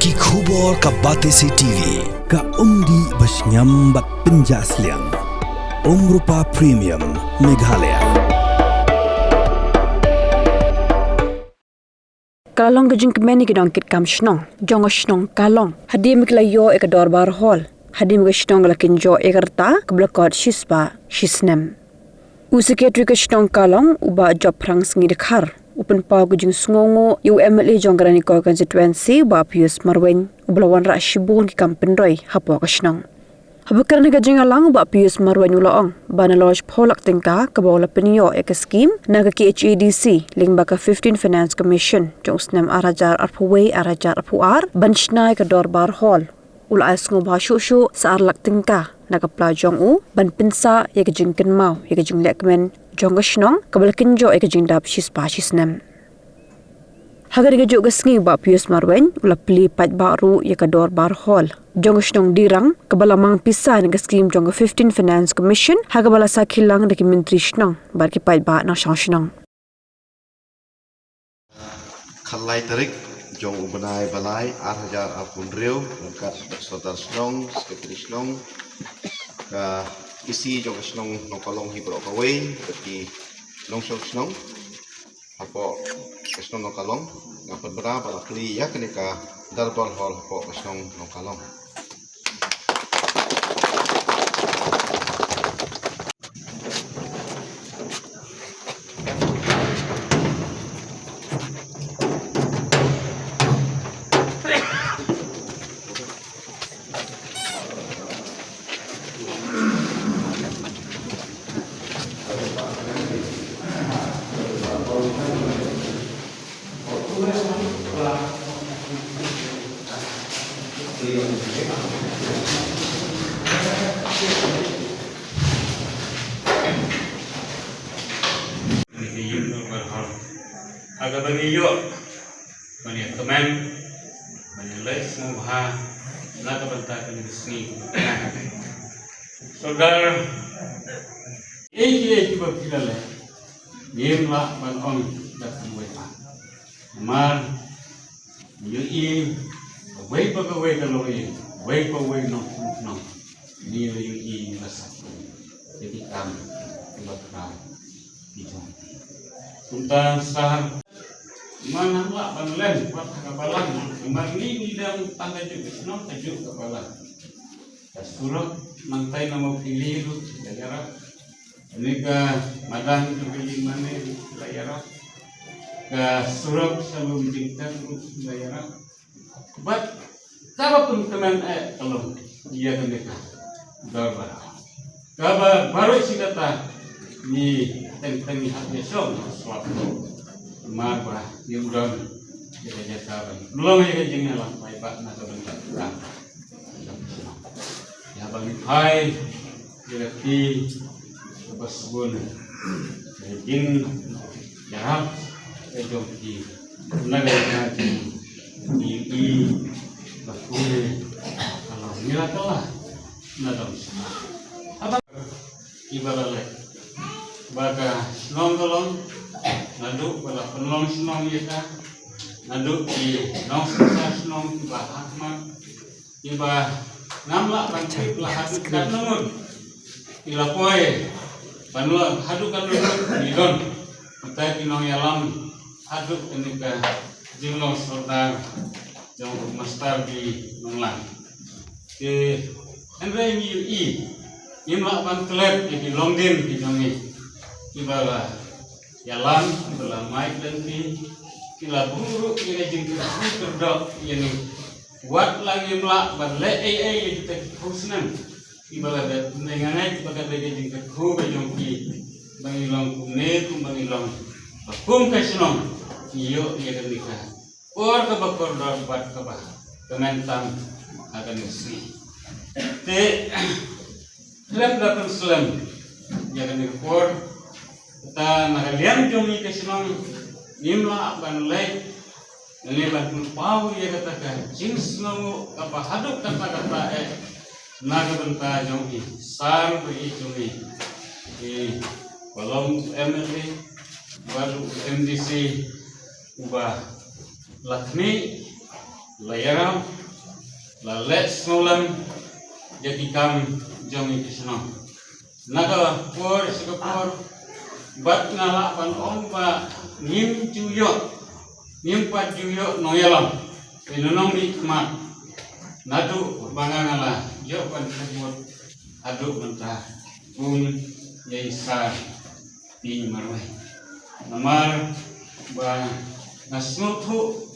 Ki khubor ka Batesi TV ka umdi basnyam bak penjaslian Rupa Premium Meghalaya. Kalong gejing kemeni gedong kit kam shnong jong shnong kalong hadim klayo ek dorbar hall hadim ge shnong lakin jo ekarta keblakot shispa shisnem u secretary ke shnong kalong uba job prang sngi dekhar upen pa gejing sngongo UMLA jonggrani ko constituency ba Pius Marwen ublawan ra shibun ki kampen roi hapo ke shnong Habukar ni gajing alang ba Pius Marwen ulaong bana lodge pholak tingka ke bawla penio ek scheme naga ki HADC ling ba ka 15 Finance Commission jong snem arajar arpuwe arajar arpuar banshnai ke dorbar hall ula asngo ba shu sa arlak tingka naga pla jong u ban pinsa ye gajing kenmau ye gajing lekmen jong gashnong kabalakin jo ek gajing dap shispa shisnem Hagar gajuk gasngi ba Pius Marwen ula pli pat baru ye ka dorbar hall jong shnong dirang kabalamang pisa ni skim jong 15 Finance Commission haga bala sakilang de menteri shnong bar ki pat ba na shnong Khalai tarik jong ubanai balai 8,000 apun riu angkat saudara shnong sekretari shnong ka isi jong shnong nokolong hibro kawai bagi long shnong apo shnong nokolong ngapat berapa kali ya kenika darbal hall apo shnong nokolong Agak bagi yuk, banyak teman, banyak les semua, nak bentar kena sini. Saudara, ini juga kita le, ni lah banong datang wepa. Mar, yui, wepa kalau ini, wepa no, ni yui masak. Jadi kami buat kami itu. Tentang sahar mana lah panlen buat kapalan kembali di dalam tangga juga senang tajuk kapalan surat mantai nama pilih lu daerah ini ke madan pilih mana daerah ke surat selalu dijengkan daerah buat siapapun teman kalau dia kenika dorbar kabar baru sih kata ni tentang hati syom suatu Marba, dia udah jadi sahabat. Belum ya jengnya lah, baik pak nak sebentar. Ya bagi hai, jadi lepas bun, jeng jarap, jom di negara di bakune. Kalau mila telah, nadam semua. Apa ibarat baga nongkolong. Nadu pada penolong senong kita, nadu di nong senong tiba Ahmad, tiba ngamla bantai belah hadu kan nomor, tiba poe, panua hadu kan nomor dilon, kita kinong yalam hadu kenika jilong saudara jong master di nonglang, ke Andre ini mak bantelet di longden di jongi, tiba lah. Jalan belah mai lenti kila buru kila jengkel terdok yani buat lagi melak berle kita khusnan ibala dat nenganai pakai lagi jengkel khu bejongki bangilong kumne kum bangilong kum kasnong iyo iya kenika or ka bakor buat ka ba kementam akan usi te lem datang selam jangan dikor kita nakalian jomi kesenang nimla ban lek neleban pau ya katakan jins no apa haduk kata naga benta jomi sar beri jomi kolom MLA baru MDC ubah lakni Layarau, la let's nolan, jadi kam jom ikisno. Naga por Singapore, bat ngala pan ompa nim juyo, nim pat juyo noyalam, pinunong di kemat. Nadu bangangala, jo pan sebut aduk mentah, yai sar pi marwai. Namar ba nasnutu.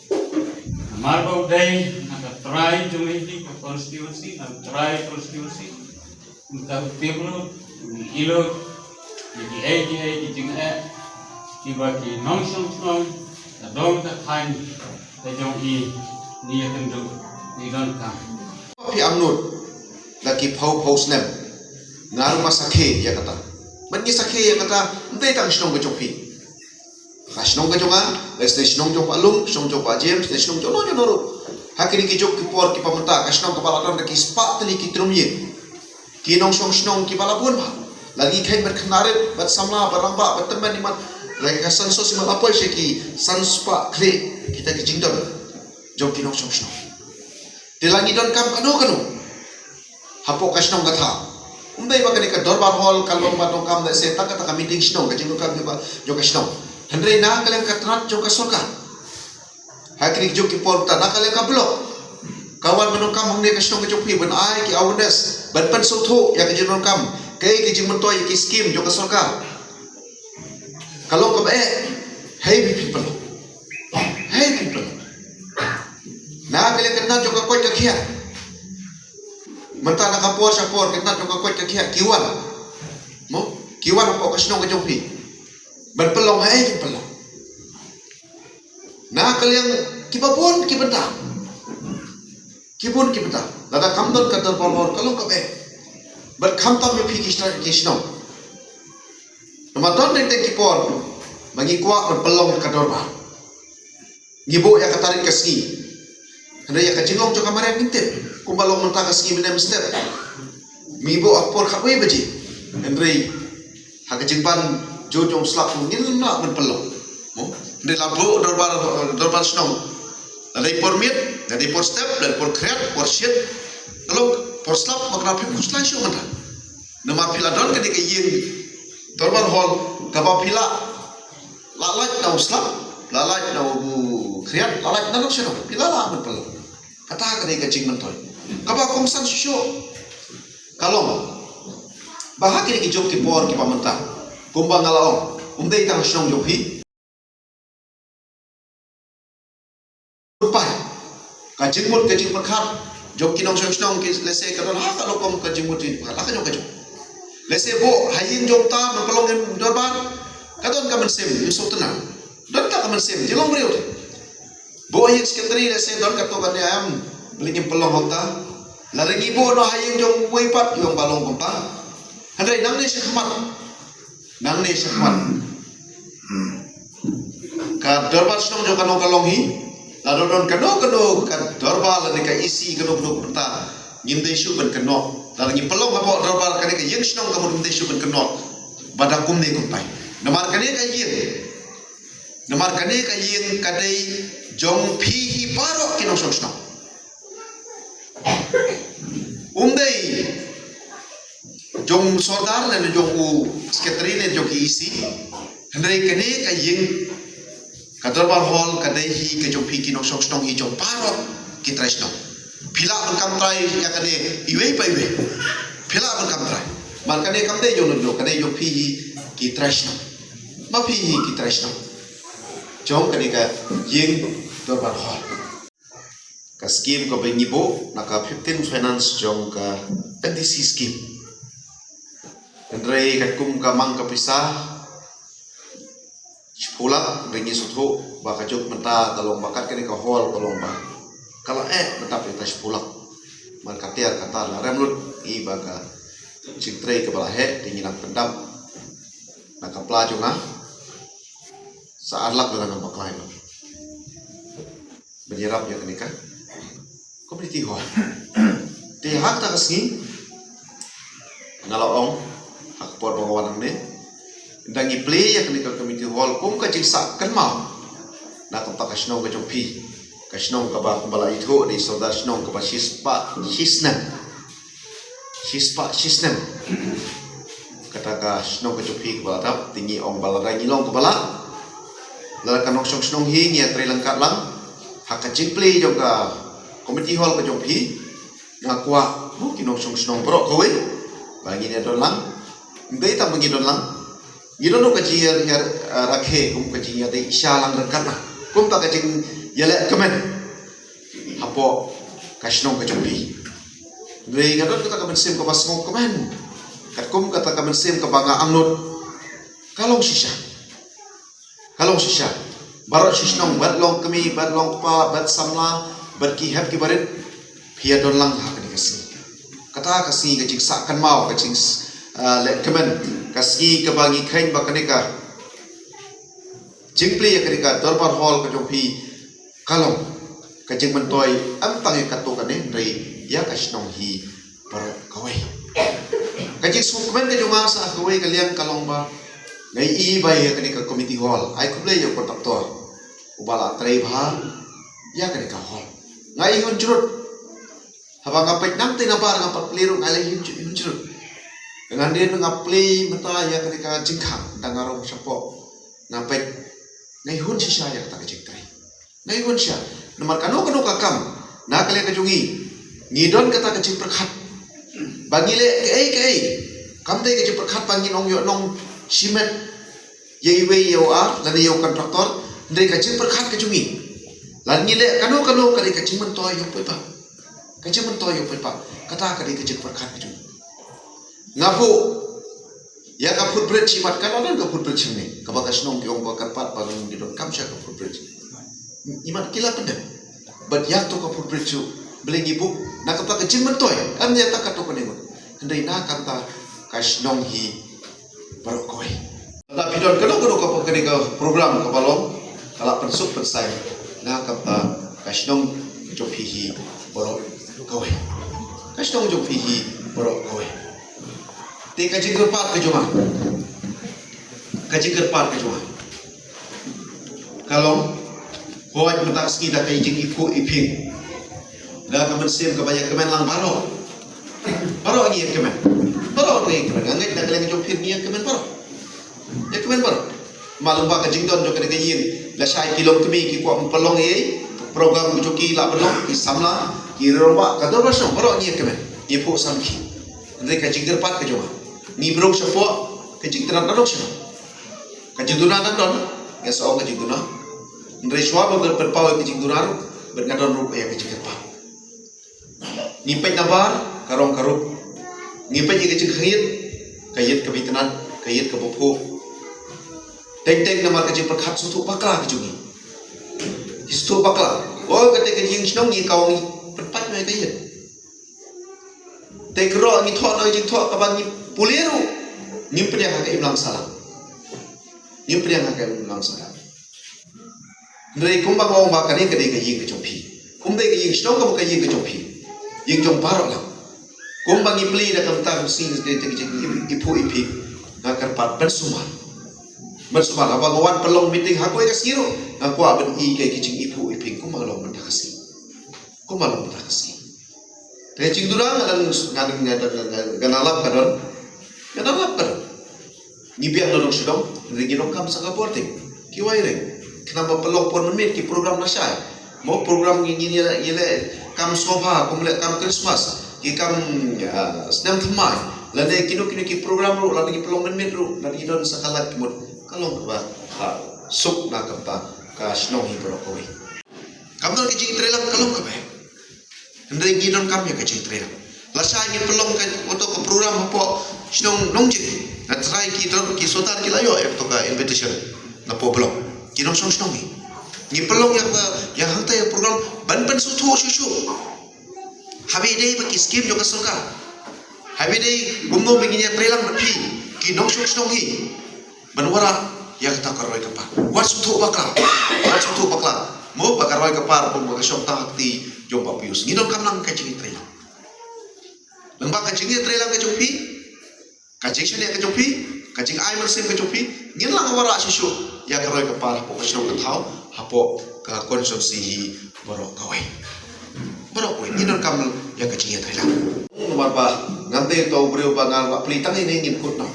Namar bau day naga try jumidi ke konstitusi, naga try konstitusi, kita tiblu, ilot, jadi jing tiba ki nong song, adong tak kain, tajong dia kendu, di don kam. Pi amnut lagi pau snem ngaru masake ya kata mengi sake ya kata ndai tang snong kejopi kasnong kejonga leste snong jong palung snong jong pa james leste snong jong no noro hakini ki jok ki por ki pamenta kasnong kepala tan ki spa teli ki trumye ki nong snong ki bala bun lagi kain berkenarit bat samla baramba bat teman iman lagi kasan sos ma apa ki san spa kle kita ki jingdon jok ki nong snong Dilangi don kam kanu hapok kasnong kata umbai bakani ka dorbar hall kalong batong kam da se tak kata meeting snong ka jingo kam ba jo kasnong hendrei na kalem ka trat jo kasoka hakri jo ki porta na kalem ka blok kawan menong kam hongne kasnong ka jo pi ben ai ki awareness ban pan sotho ya ka jingo kam kai ki jing mentoi ki scheme jo kasoka kalong ka hey people na kalian kena juga kuat kekia, mentah nak kapor sapor kena juga kuat kekia kiwan, mo kiwan apa kasnong kejopi, berpelong pelong, na kalian kibapun kibentah, lada kamdon kata polor kalau kabe, berkamtam me pikir kisnong, namaton deng kipor, bagi kuat berpelong kadorba, ngibo ya katarin keski. Hendak ya kacingong jo kamar yang ngintip, kumbalong mentah keski menem step. Mibo akpor kakwe baji, Henry hakacingpan jojong slap ngin nak berpelong. Mo, Henry labu dorbar snong. Dari por mit, dari por step, dari por kreat, por shit. Kalau por slap makna pun kuslan syu mentah. Nama pila don ketika yin dorbar hall kapa pila lalaj na slap, lalaj na kreat, lalaj na syu pila lah berpelong. Kata kadai kacing mentoy. Kapa komsan susyo. Kalong. Bahagi ni jok ki por ki pamenta. Kumbang ngalaong. Umdai tang snong jopi. Rupai. Kacing perkhat. Jok ki nong snong ki lese kadon ha kalau kom kacing mut ni perkhat. Ka jok kacing. Lese bo hayin jom ta mempelongin dorban. Kadon ka mensem yusuf tenang. Don ta ka mensem jelong beriut. Bo hayin sekretari lese don kato kan ayam beli pelong hota lari ibu no hayin jong wipat yung balong kompa handai nang ni syahmat ka dorbar snong jong kanong kalong hi la don kano ka dorbar la ka isi kano perta ngimdai syu ben kano lari pelong apa dorbar ka ka yin snong ka ngimdai syu ben kano badakum ni kompai namar kane ka yin kadai jong pihi parok kinong snong umdai jong sordar dan jong sekretari dan jong isi hendai kene ka yin ka dorbar hall kadai hi ke jong piki no snong hi jong parok kitresno pila bekam trai ya kane iwe pila bekam trai man kane kam dei jong no kadai jong phi kitresno ma phi kitresno jong kane ka yin dorbar hall ka scheme ko bengibo naka 15 finance jong ka NTC scheme Andre kat kum ka mang ka pisah sekolah bengi sutho baka jok menta talong bakat kini ka hall talong ba kala menta pita sekolah man katiar kata la remlut i baka cingtre ke balahe dinginang pendam naka plajo nga saarlak dalam baklain menyerap ya kenika community hall di hak tak kesini ngalaong hak por pengawanan ni dangi play ya kenika community hall kum ka jingsa kan mau na kam pakasno ka jopi Kasnong kaba kumbala itu di saudara snong kaba shispa shisnem kata ka snong ka jupi kaba tap tinggi ong balarai ngilong kebala lala kanok snong hi nya tre langkat lang haka jingpli juga community hall ka jongpi ngakwa kinong snong bro kowe bangi ne don lang ndai ta bangi don lang ngidon ka ji rakhe kum ka ji ya de isha lang langkat na kum ta ka jing yale kemen hapo kasnong ka jongpi ndai ngadon kata ka mensim ka basngong kemen kat kum kata ka mensim ka banga angnut kalong sisa barot sisnong bat long kemi bat long pa bat samla bat ki hep ki barit pia don lang ha kani kasi kata kasi ka jing sakkan mau ka jing let kemen kasi ka bangi khain ba kani ka jingpli ya kani ka darbar hall ka jongpi kalong ka jing mentoy am tangi ka to kani rei ya kasnong hi barot kawai ka jing sukmen ka jonga sa kawai ka liang kalong ba ngai i bai kani ka committee hall ai kuble yo kontraktor ubala trei bha ya kani ka hall ngai hun jurut haba ngapai nam te nabar ngapat pliru ngai hun jurut dengan dia ngapli mata ya kani ka jingkhang dangarong sapo ngapai ngai hun sisa ya ta ka jingtrai ngai hun sya nomor kanu ka kam na kale ka jungi ngidon kata ka jing perkhat bangile ke kam te ka jing perkhat bangin ong yo nong simet yewe yewa lan yew kontraktor ndai kacing perkhat kacungi lan ngile kanu kali kacing mentoy yo pepa kacing mentoy yo pepa kata kali kacing perkhat kacungi ngapu ya ka footbridge simat kan ada ka footbridge ni ka bagas nong yong bakar pat bangun di don kamsha ka footbridge imat kila pendem but ya to ka footbridge beleng ibu nak kata kacing mentoy am ya tak to kanemu ndai na kata kasnong hi baru koi. Tapi don kena ka program ka balong kala pensuk pensai na kata kasnong jopihi baru koi. Kasnong jopihi baru koi. Te kaji gerpat ke joma. Kaji gerpat ke joma. Kalau buat mentak ski dah kai jing ipu iping. Dah ka mensim ka banyak kemen lang baro. Baro lagi kemen. Baro ni kemen ngai dah keleng jopir ni kemen baro. Ya kemen baro. Malum ba ka jingdon jo kena yin la sai kilom kemi ki ko pelong ye program jo ki la pelong ki samla ki romba ka do baso baro ni kemen. Ipu samki. Ndai ka jingder pat ke joma. Ni bro sapo ka jingdran dok sino. Ka jingduna dan don ya so ka jingduna. Ndai shwa ba berpau ka jingdunar berngadon rup ya ka jingder pat. Ni pe nabar karong karup ngipet ye kecing khit kayit kabitenan kayit kabopo teng namar kecing perkhat sutu bakla kejungi histu bakla oh kate kejing snong ni kawang perpat me kayit tegro ni thon oi jing tho kabang ni puliru nyimpen yang ka imlang salam nyimpen yang ka imlang salam ndai kumbang wong ba kani kade kejing kejompi kumbe kejing snong ka kejing kejompi ying jong parok lang kumbang ipli dah kentang sing de ipu ipi ngakar pat bersumal abang wan pelong meeting hakoi ka siro ngaku aben i kai kicing ipu ipi kumbang long mendak kasi te cing durang dan ganalap kadon ngibiang lolong sedong ngidong kam sanga porting kiwai re kenapa pelong pon menit ki program nasai mau program ngini yele kam sofa kumle kam Christmas ikam senam thmai lade kino ki program ru lade pelong menit ru lade don sakalat kimut kalong ba suk na kapa ka snong hi brokoi kam don ki jing trelang kalong ka ba ndai gidon kam ya ka jing trelang la sa ni pelong ka oto ka program po snong nongji na try ki don ki sotar ki layo ek to ka invitation na po blog kinong snong ni pelong yang hantai yang program ban sutu susu habi dei ba skim jo ka sarkar habi dei gumno beginya trelang napi ki nong snong hi banwara yang ta karoi ka pa wat sutu bakla mo ba karoi ka par pum ba shop ta hakti jo ba pius ngidon kam nang ka jingi trelang lang ba ka jingi trelang ka jompi ka jing ka jompi ka jing ai mersim ka jompi ngin lang wara sisu ya karoi ka par po ka snong ka thau hapo ka konsumsi hi borok kawai ini kam ya kecil tadi lah nomor ba ngante to brio bangal ba pelitang ini ngikut no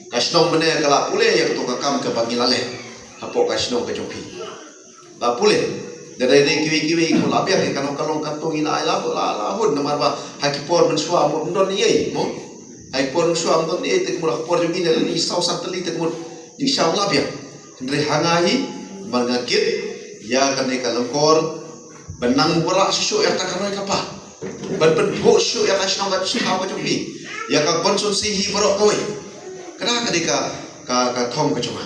kasnom bene kala pule ya ketua kam ke pangilale apo kasnom ke jopi la pule dari kiwi ko labia ke kalong kantong ina ala la hud nomor ba hakipor men suam ndon ye mo hakipor suam ndon ye te murah por jogi ne ni sau santeli te mur di sau labia ndre hangai mangakit ya kan kalongkor benang bola susu yang tak kenal apa ben bo susu yang kasih nongkat suka apa jopi ya ka konsumsi hi borok koi kenapa ka thom ka cuma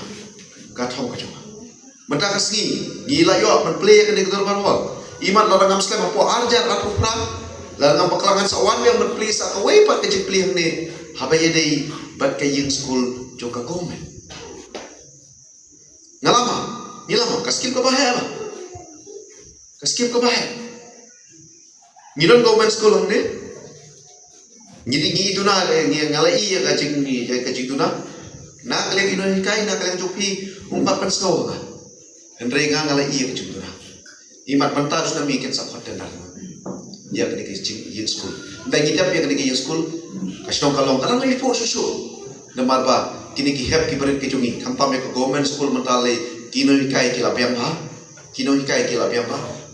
Mentah kasih gila yo men play ka diktor barwal iman larang muslim apa arjar aku pra larang pakalangan sawan yang men play sa kawai pat kejik play ni habai dei bat kaying school joka komen ngalama kaskim ka bahaya lah kaskim ka bahaya ngidon government school ni ngidi duna ngalai ya kajing duna na kalian ino hikai na kalian jopi umpat penskau ka Hendrai ngalai iya kajing duna imat pentar sudah mikir sapat dan ya kini kajing yin school dan ngidap ya kini yin school kasih kalong karena lagi po susu namar ba kini ki hep ki berit kajungi kampam ya ke government school mentale kino hikai kila biang ha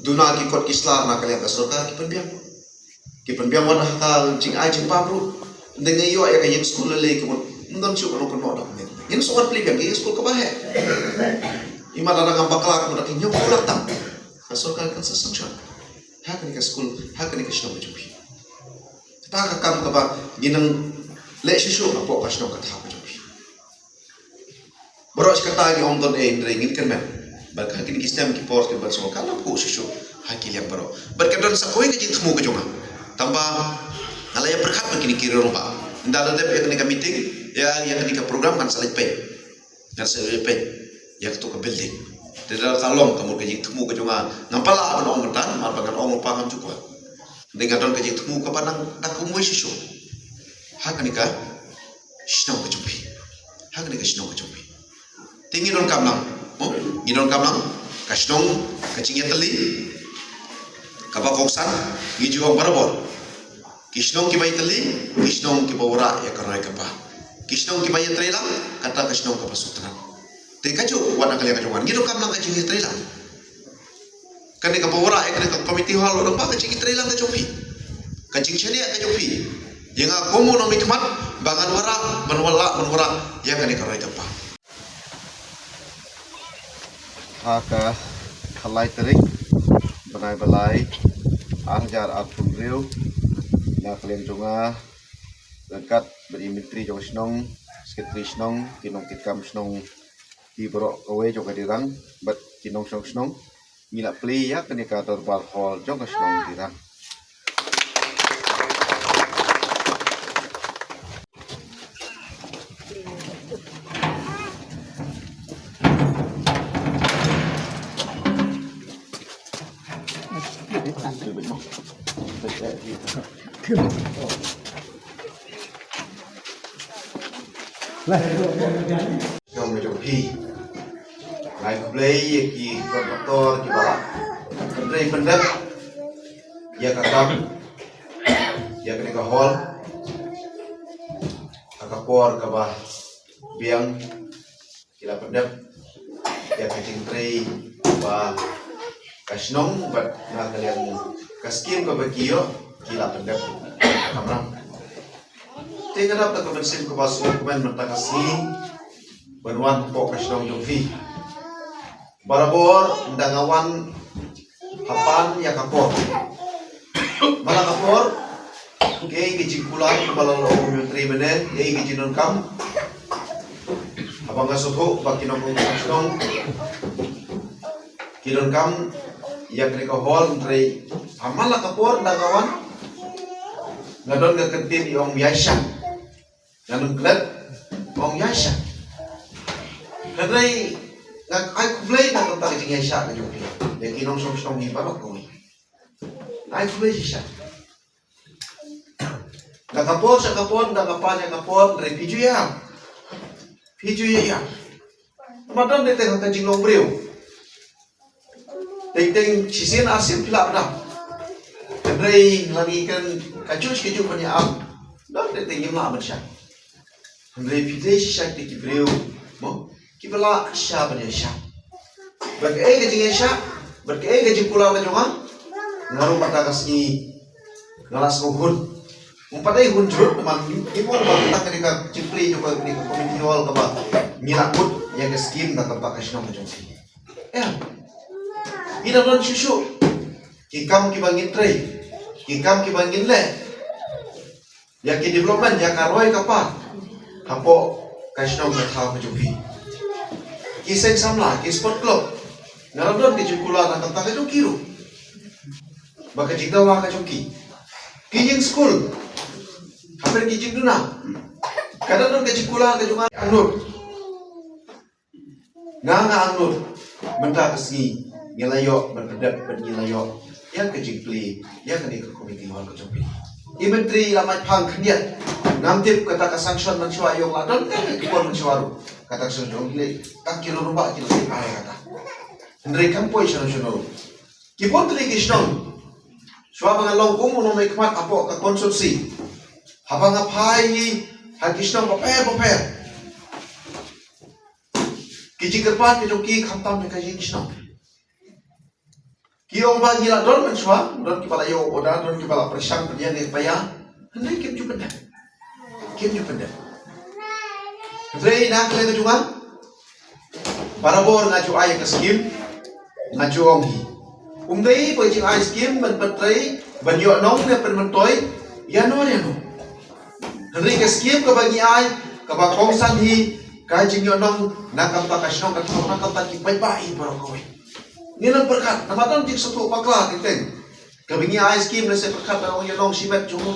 duna ki kot kislar na kalian kasoka ki penbiang wan hakal jing ai jing pabru dengan yo ya kayak school le ke ngon chu kono dak yin soal pli biang ki school ka bahe ima larang ambakla ko dak nyo ko tam kasoka kan sasungshan hakan ka school hakan ka shno jupi ta ka kam ka ba ginang le shishu apo ka shno ka tha ka jupi boros kata ni om don ngin kan men barka kini kistem ki port ke barso kala ko shishu hakil yang baro barka don sa koi ka jing thmu ka jonga tamba ngalaya berkat begini kiri rumah ndala dep ya kenika meeting ya kenika program kan salit pe dan salit pe ya ketua building tidak kalong kamu kejing temu ke jonga ngampala on metan mar bagan on pangam cukup dengan don kejing temu ke panang tak umui susu hak kenika snow ke jumpi tinggi don kamlang ngidon kamlang kasnong kecingnya teli kapa koksan gijuang barabor kisnong ki teli kisnong ki bawra ya karai kapa kisnong ki trela kata kisnong kapa sutra te kaju wana kali kajuan gido kam nang kajing trela kan ka bawra ya kan komiti hal orang ba kajing trela ka jopi kajing chene ka jopi yang komo no mikmat bangan wara menwara ya kan karai kapa aka halai terik balai arjar apun riu na kalian jonga dekat berimitri jong snong skitri snong kinong kitkam snong di borok kawe jong kadirang bat kinong snong ngila play ya kenika torbal hall jong snong dirang Yang menjadi naik play ki kontraktor ki bala menteri pendek ya kakam ya kenika hall kakapor kabah biang kila pendek ya kecing tray ba kasnong bat na kalian kaskim ka bagiyo kila pendek kamram tinggal dapat kebersihan kebasuhan komen mentakasi benuan po kasnong jofi barabor ndangawan hapan ya kapor malah kapor kay gijikulan balalo menteri menen yai gijinon kam abang gasutho bakinong kasnong kinon kam ya kenika hall menteri amala kapor ndangawan ngadon kekentin yong biasa ngadon klet yong biasa kadai nak ai play na tentang jing biasa ke jopi ya kinong som ni parok ko ai play biasa nakapon sa kapon nakapanya kapon dari piju ya madon de tengah kajing lombreu Ting sisin asim pila pada. Andrei lagi kan kacus keju punya am. Dan ting imla mansha. Andrei pide syak di kibreu. Mo kibla sya pada sya. Berkai kejing sya, berkai kejing pulau kejungan. Ngaruh pada kasih ngalas nguhun. Umpadai hunjur teman imon bang tak ketika cipli juga di community hall kaba mirakut yang ke skim tak tempat kasih nama jom. Ina non susu. Kikam kibangin tray. Kikam kibangin le. Ya ki development ya karoi kapat. Hapo kasih nama kata kejumpi. Kiseng samla, ki sport club. Ngaradon ke jukula tak tempat kejum kiru. Baka jika wah kejumki. Kijing school. Hampir kijing duna. Kadang non kejikulah kejungan anur. Nganga anur. Benda kesini. Ngelayo berpedap berngelayo. Yang kejikli. Yang kini ke komiti hal kejumpi. Imentri lamai pang kendiat. Namtip kata kasangson mencuai yang ladon. Kan kepon mencuaru. Kata kasangson gile. Kak kilo rumah kilo sepaya kata. Hendri kampoi sana-sana. Kipon teri kisnon. Suara mengalong kumu nomai kemat apa ke konsumsi. Habang apai hakisnong paper. Kiji kerpat kejoki khamtam me kaji kisnong. Kiong ba gila don mensua, don kipala yo oda, don kipala persang dia ne paya. Hendai kim jupenda. Hendai nak le kejungan. Barabor ngaju ay ke skim, ngaju onghi. Umdai pojing ay skim menpetrai banyo nong ne permentoi yano. Henry ke skim ke bagi ai ke bakongsan hi kajing yo nong nakam ta kasnong ka thong nakam ta ki pai pai baro koi. Ni nang berkat namaton jik satu pakla teng. Ke bagi ai skim le se berkat ba yo nong simet jumo.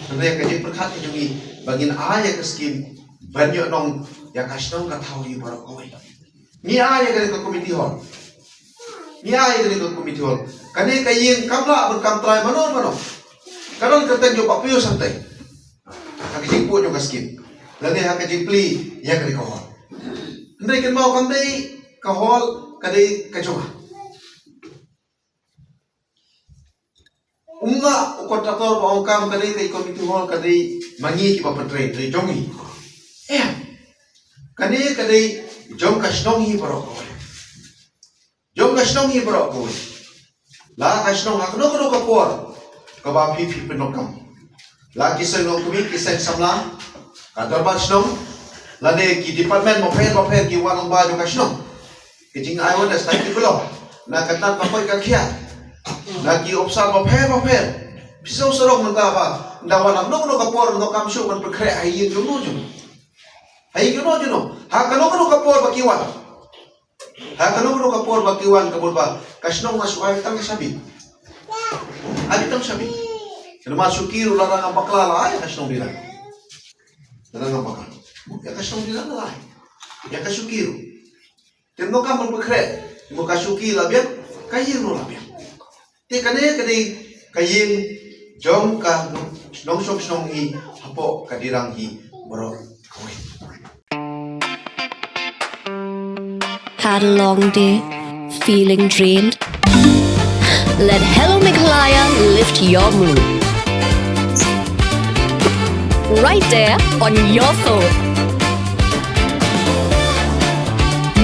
Henry ke jik berkat ke jungi bagi ai ke skim banyo nong ya kasnong ka thau hi baro koi. Ni ai ke komiti hall. Kani kaying kamla berkam try manon. Karon keteng yo papiyo santai. Hakijing po yung kaskin. Lani hakijing pli ya kani kahol. Hindi kan mau kami kahol kani kajunga. Unga kontraktor ba ongkam kani kay committee hall kani mangi ki papatrain dari jongi. Kani jong kasnong hi baro. La kasnong hakno kapor. Kaba pipi penokam. La kisah nong kumi kisah samla. Kantor basnong. Lade ki department mo pher ki wanong ba jo kasnong. Kijing ayon as tayo kulo. Na katan papoy kakya. Na ki obsa mo pher. Piso sorok mentaba. Ndawan nong kapor no kamsyo man pekre ayin juno. Hakano kapor bakiwan. Hakano kapor bakiwan kabul ba. Kasnong masuay tang sabi. Adi tang sabi. Termasuk kiru larang bakla lai kasnong dila. Larang bakla. Ya kasnong dila lai. Ya kasukiru. Tengok kamu berkret. Tengok kasuki labian. Kayiru labian. Te kane kayin jom ka snong hi hapo kadirang hi bro kawin. Had a long day, feeling drained? Let Hello Meghalaya lift your mood. Right there on your phone.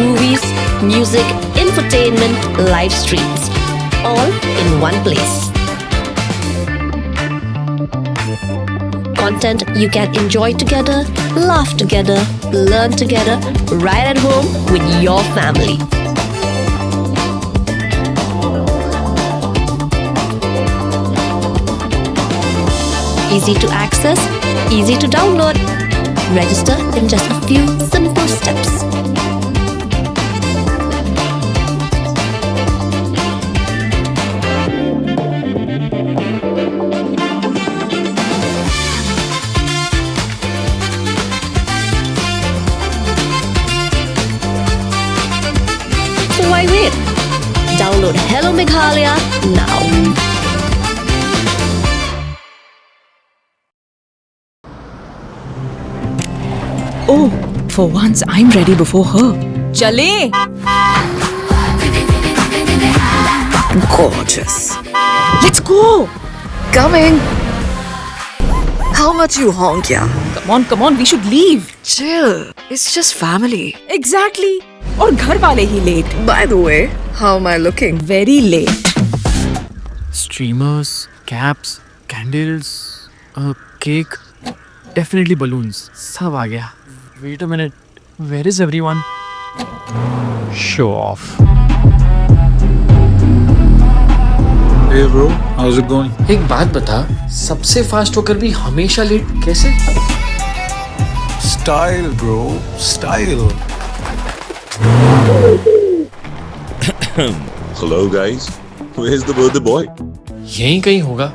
Movies, music, infotainment, live streams, all in one place. Content you can enjoy together, laugh together, learn together, right at home with your family. Easy to access, easy to download. Register in just a few simple steps. So why wait? Download Hello Meghalaya now. Oh, for once I'm ready before her. Chale! Gorgeous. Let's go. Coming. How much you honk, yeah? Come on, we should leave. Chill. It's just family. Exactly. और घर वाले ही late. By the way, how am I looking? Very late. Streamers, caps, candles, cake, definitely balloons. सब आ गया. Wait a minute. Where is everyone? Show off. Hey bro, how's it going? एक बात बता, सबसे फास्ट होकर भी हमेशा लेट कैसे? Style bro, style. Hello guys, where's the birthday boy? यहीं कहीं होगा,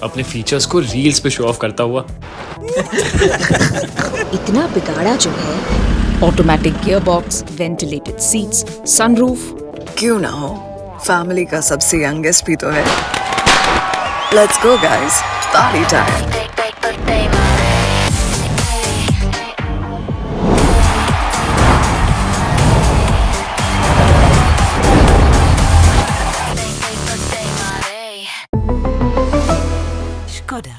अपने फीचर्स को रील्स पे शो ऑफ करता हुआ. इतना बिगाड़ा जो है. Automatic gearbox, ventilated seats, sunroof. क्यों ना हो? Family का सबसे youngest भी तो है. Let's go guys. Party time. Skoda.